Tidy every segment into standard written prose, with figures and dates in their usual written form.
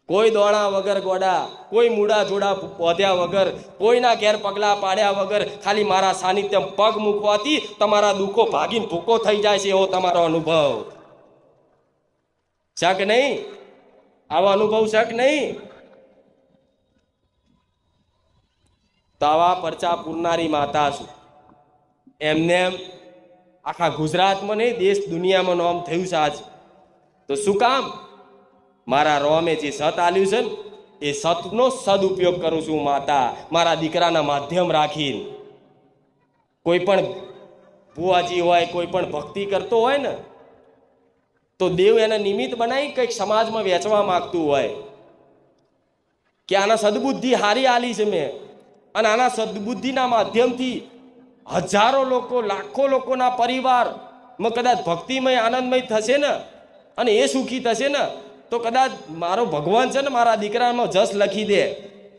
કોઈ દોણા વગર ગોડા, કોઈ મૂડા જોડા પોધ્યા વગર, કોઈના ઘેર પગલા પાડ્યા વગર ખાલી મારા સાનિધ્યમ પગ મૂકવાથી તમારા દુઃખો ભાગીને ભૂકો થઈ જાય છે, એવો તમારો અનુભવ. શક નહીં? આવો અનુભવ શક નહીં? તો આવા પરચા પૂરનારી માતા છું. એમને આખા ગુજરાતમાં નહીં, દેશ દુનિયામાં નામ થયું છે આજ. તો શું કામ? મારા રોમે જે સત આલ્યું છે ને, એ સતનો સદુપયોગ કરું છું માતા, મારા દીકરાના માધ્યમ રાખીને. કોઈ પણ બુઆજી હોય, કોઈ પણ ભક્તિ કરતો હોય ને, તો દેવ એને નિમિત્ત બનાવી કંઈક સમાજમાં વેચવા માંગતું હોય કે આના સદબુદ્ધિ હારી આલી છે મેં, અને આના સદબુદ્ધિના માધ્યમથી હજારો લોકો, લાખો લોકોના પરિવારમાં કદાચ ભક્તિમય આનંદમય થશે ને, અને એ સુખી થશે ને, તો કદાચ મારો ભગવાન છે ને મારા દીકરામાં જસ લખી દે.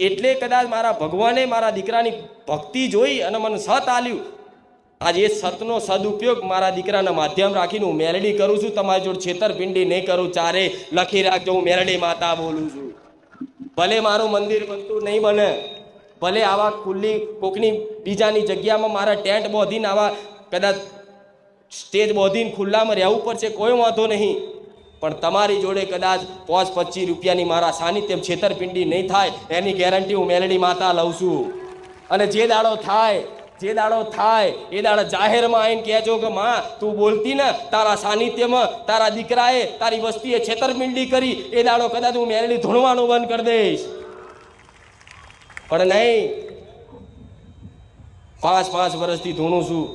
એટલે કદાચ મારા ભગવાને મારા દીકરાની ભક્તિ જોઈ અને મને સત આલ્યું. આજે એ સતનો સદુપયોગ મારા દીકરાના માધ્યમ રાખીને હું મેલડી કરું છું. તમારી જોડે છેતરપિંડી નહીં કરું. ચારે લખી રાખજો, હું મેલડી માતા બોલું છું. ભલે મારું મંદિર બનતું નહીં બને, ભલે આવા ખુલ્લી કોકની બીજાની જગ્યામાં મારા ટેન્ટ બોધીને, આવા કદાચ સ્ટેજ બોધીને ખુલ્લામાં રહેવું પડશે, કોઈ વાંધો નહીં. પણ તમારી જોડે કદાચ 5-25 રૂપિયાની મારા સાનિધ્યમ છેતરપિંડી નહીં થાય, એની ગેરંટી હું મેલડી માતા લઉં છું. અને જે દાડો થાય એ દાડો જાહેરમાં આવીને કહેજો કે માં, તું બોલતી ને તારા સાનિધ્યમાં તારા દીકરાએ, તારી વસ્તીએ છેતરપિંડી કરી, એ દાડો કદાચ હું મેલડી ધૂણવાનું બંધ કરી દઈશ. પણ નહીં, 5 વર્ષથી ધૂણું છું,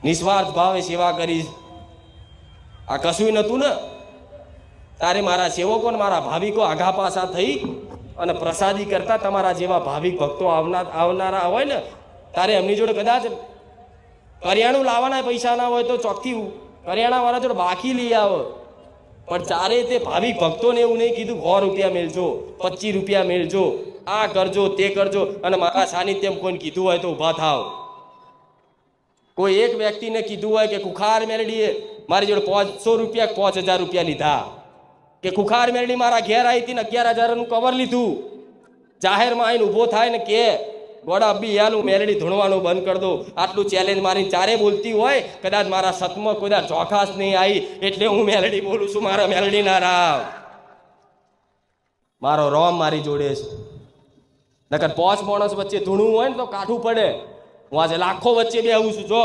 નિસ્વાર્થ ભાવે સેવા કરીશ. આ કશું નહોતું ને, તારે મારા સેવકો ને મારા ભાવિકો આઘા પાછા થઈ અને પ્રસાદી કરતા તમારા જેવા ભાવિક ભક્તો આવનારા હોય ને, તારે એમની જોડે કદાચ કરિયાણું લાવવાના પૈસા ના હોય તો ચોકથી કરિયાણા વાળા જોડે બાકી લઈ આવો. પણ ચારે તે ભાવિક ભક્તોને એવું નહીં કીધું 100 રૂપિયા મેળજો, 25 રૂપિયા મેળજો, આ કરજો તે કરજો. અને મારા સાનિધ્યમ કોઈને કીધું હોય તો ઊભા થાવ. કોઈ એક વ્યક્તિને કીધું હોય કે કુખાર મેલડીએ મારી જોડે 500 રૂપિયા 5000 રૂપિયા લીધા, કે કુખાર મેલડી મારા ઘેર આવી હતી ને 11,000નું કવર લીધું, જાહેરમાં આવીને ઊભો થાય ને કે ગોડા અબ્બી યાલું મેલડી ધૂણવાનું બંધ કરી દો, આટલું ચેલેન્જ મારી ચારે બોલતી હોય, કદાચ મારા સતમાં કોઈ ચોખાસ નહીં આવી એટલે હું મેલડી બોલું છું. મારા મેલડી ના રામ, મારો રોમ મારી જોડે છે. નકર 5 માણસ વચ્ચે ધૂણવું હોય ને તો કાઠું પડે. હું આજે લાખો વચ્ચે બેહું છું. જો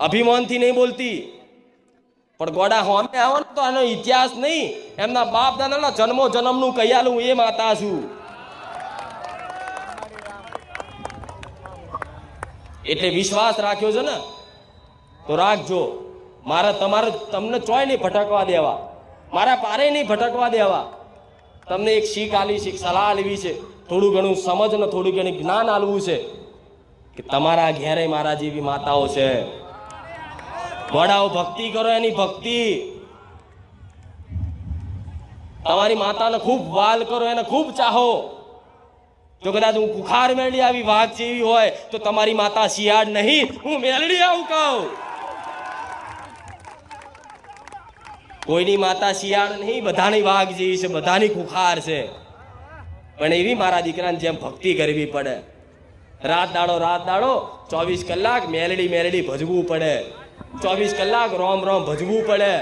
અભિમાનથી નહીં બોલતી, પણ ગોડા હોમે આવો ને તો આનો ઇતિહાસ નહીં, એમના બાપ દાદાના જન્મો જન્મનું કયાલું એ માતા છું. એટલે વિશ્વાસ રાખ્યો છે ને તો રાખજો. મારા તમારે તમને ચોય નહીં ભટકવા દેવા, મારા પારે નહીં ભટકવા દેવા. તમને એક શીખ આલી, શીખ સલાહ આલવી છે, થોડું ઘણું સમજ ને થોડું ઘણું જ્ઞાન આલવું છે કે તમારા ઘેરે મારા જેવી માતાઓ છે. વડાઓ ભક્તિ કરો, એની ભક્તિ. તમારી માતાને ખૂબ વાલ કરો, એને ખૂબ ચાહો. જો કદાચ હું કુખાર મેળડી આવી વાઘ જેવી હોય તો તમારી માતા શિયાળ નહીં, હું મેલડી આવું કહું. કોઈની માતા શિયાળ નહીં, બધાની વાઘ જેવી છે, બધાની કુખાર છે. પણ એવી મારા દીકરાને જેમ ભક્તિ કરવી પડે. રાત દાડો 24 કલાક મેલડી ભજવું પડે, 24 કલાક રોમ ભજવું પડે.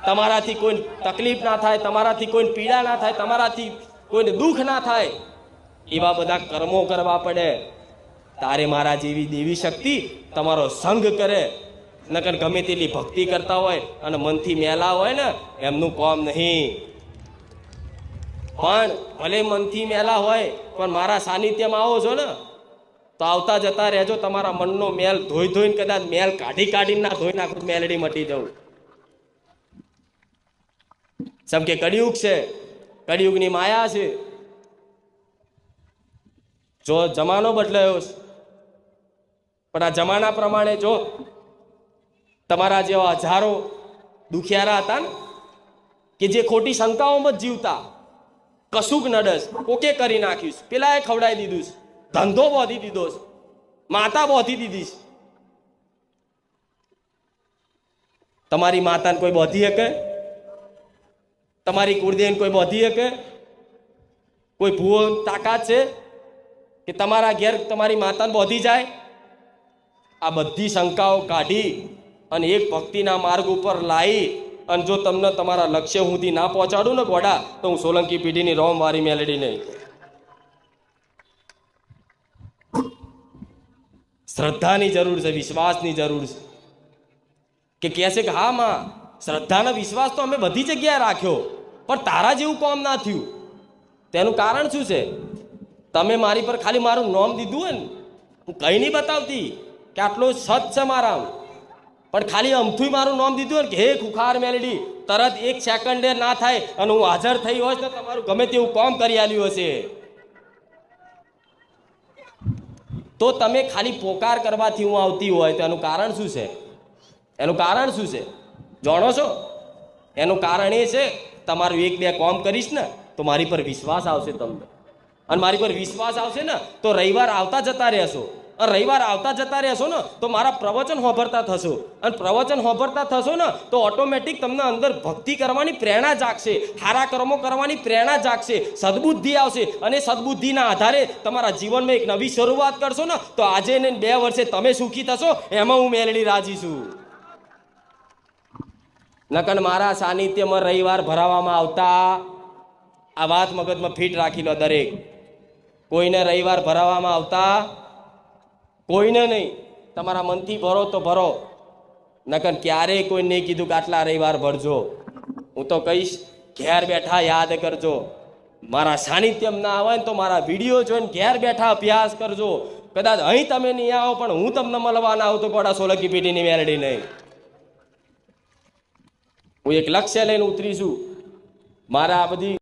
તમારાથી કોઈ તકલીફ ના થાય, તમારાથી કોઈ પીડા ના થાય, તમારાથી કોઈને દુઃખ ના થાય, એવા બધા કર્મો કરવા પડે. તારે મારા જેવી દેવી શક્તિ તમારો સંગ કરે. નકર ગમે તેટલી ભક્તિ કરતા હોય અને મનથી મેલા હોય ને, એમનું કામ નહીં. પણ ભલે મનથી મેલા હોય પણ મારા સાનિધ્યમાં આવો છો ને તો આવતા જતા રહેજો. તમારા મનનો મેલ ધોઈને કદાચ મેલ કાઢીને ના ધોઈ નાખો, મેલડી મટી જવું. સમ કે કળિયુગ છે, કળિયુગની માયા છે. જો જમાનો બદલાયો છે, પણ આ જમાના પ્રમાણે જો તમારા જેવા હજારો દુખિયારા હતા ને, કે જે ખોટી શંકાઓમાં જ જીવતા, કશુંક નડસ કોકે કરી નાખ્યું છે, પેલાએ ખવડાવી દીધું છે, ધંધો બોધી દીધો છે, માતા બોધી દીધી છે. તમારી માતાને કોઈ બોધી શકે? તમારી કુળદેવીને કોઈ બાંધી શકે? કોઈ ભૂવો તાકાત છે કે તમારા ઘેર તમારી માતાને બાંધી જાય? આ બધી શંકાઓ કાઢી અને એક ભક્તિના માર્ગ ઉપર લાવી અને જો તમને તમારા લક્ષ્ય સુધી ના પહોંચાડું ને ગોડા, તો હું સોલંકી પેઢીની રોમવારી મેલડી નહીં. શ્રદ્ધાની જરૂર છે, વિશ્વાસની જરૂર છે. કે કહે છે કે હા માં, શ્રદ્ધાનો વિશ્વાસ તો અમે બધી જગ્યાએ રાખ્યો, પણ તારા જેવું કામ ના થયું. તેનું કારણ શું છે? તમે મારી પર ખાલી મારું નામ દીધું હોય ને, હું કંઈ નહીં બતાવતી કે આટલો સત છે મારા, પણ ખાલી અમથું મારું નામ દીધું હોય ને કે હે ખુખાર મેલડી, તરત 1 સેકન્ડે ના થાય અને હું હાજર થઈ હોઈશ ને તમારું ગમે તેવું કામ કરી આલ્યું હશે. તો તમે ખાલી પોકાર કરવાથી હું આવતી હોય તો એનું કારણ શું છે? એનું કારણ શું છે જાણો છો? એનું કારણ એ છે, તમારું 1-2 કામ કરીશ ને તો મારી પર વિશ્વાસ આવશે તમને, અને મારી પર વિશ્વાસ આવશે ને તો રવિવાર આવતા જતા રહેશો, અને રવિવાર આવતા જતા રહેશો ને તો મારા પ્રવચન સાંભળતા થશો, અને પ્રવચન સાંભળતા થશો ને તો ઓટોમેટિક તમને અંદર ભક્તિ કરવાની પ્રેરણા જાગશે, સારા કર્મો કરવાની પ્રેરણા જાગશે, સદબુદ્ધિ આવશે, અને સદબુદ્ધિના આધારે તમારા જીવનમાં એક નવી શરૂઆત કરશો ને તો આજે ને 2 વર્ષે તમે સુખી થશો, એમાં હું મેલડી રાજી છું. નકન મારા સાનિધ્યમાં રવિવાર ભરાવામાં આવતા, આ વાત મગજમાં ફિટ રાખી લો દરેક. કોઈને રવિવાર ભરાવામાં આવતા કોઈને નહીં. તમારા મનથી ભરો તો ભરો, નકર ક્યારેય કોઈ નહીં કીધું કે આટલા રવિવાર ભરજો. હું તો કહીશ ઘેર બેઠા યાદ કરજો. મારા સાનિધ્યમ ના આવે ને તો મારા વિડીયો જોઈને ઘેર બેઠા અભ્યાસ કરજો. કદાચ અહીં તમે નહીં આવો પણ હું તમને મળવા ના આવું તો ગોડા સોલંકી પેઢીની મેલડી નહીં. હું એક લક્ષ્ય લઈને ઉતરીશું. મારા આ બધી